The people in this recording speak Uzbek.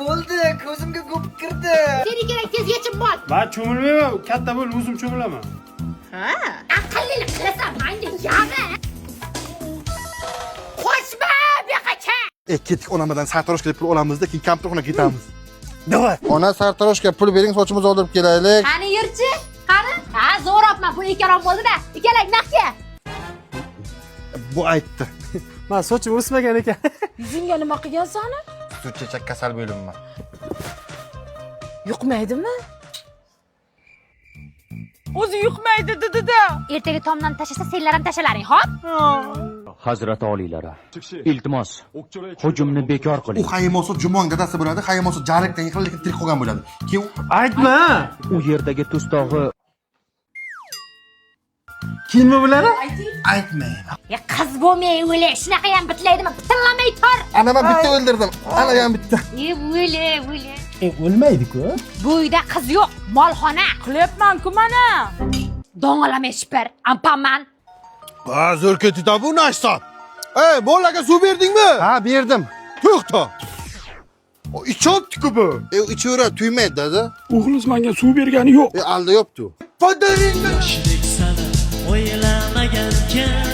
bo'ldi, ko'zimga ko'p kirdi. Seni kerak tez yechib bol. Men cho'milmayman, katta bo'l, o'zim cho'milaman. Ha? Aqllilik qilasan, menga yag'i. Qochma, beqacha. Ketdik onamadan sartaroshga pul olamizda, keyin kompyuterxonaga ketamiz. Davay. Ona sartaroshga pul bering, sochimizni oldirib kelaylik. Qani yurchi? Qani? Ha, zo'robman, pul ikkalom bo'ldi-da. Ikkalak naqdga. Bu aytdi. Men sochim o'smagan ekan. Yuzingga nima qilgansan? Sut-chechak kasal bo'limman. Yuqmaydimi? O'zi yuqmaydi dedi-da. Ertaga tomdan tashlasa, senlar ham tashalaring, hop? Hazrat oliylari, iltimos, hujumni bekor U qiling. Hayimosu Jumon dadasi bo'ladi, Hayimosu jarlikdan yiqilib lekin tirik qolgan bo'ladi. Keyin Aytma. U yerdagi tustog'i Kimmi bular? aytmayman. Ya qiz bo'lmay o'le, shunaqa ham bitlaydimi? Bitillamay tur. Ana men bitta o'ldirdim. Ana ham bitta. O'le. O'lmaydi-ku. Bu uyda qiz yo'q, molxona. Qilyapman-ku mana. Dong'alamay shipir, ampaman. Ha, zo'r ketdi bu nashsat. Ey, bolaga suv berdingmi? Ha, berdim. To'xta. O ichotdi-ku bu. Ichura tuymaydi dada. O'g'liz menga suv bergani yo'q. Alda yopdi. Fodaringni. Yoshlik sari o'ylamagankan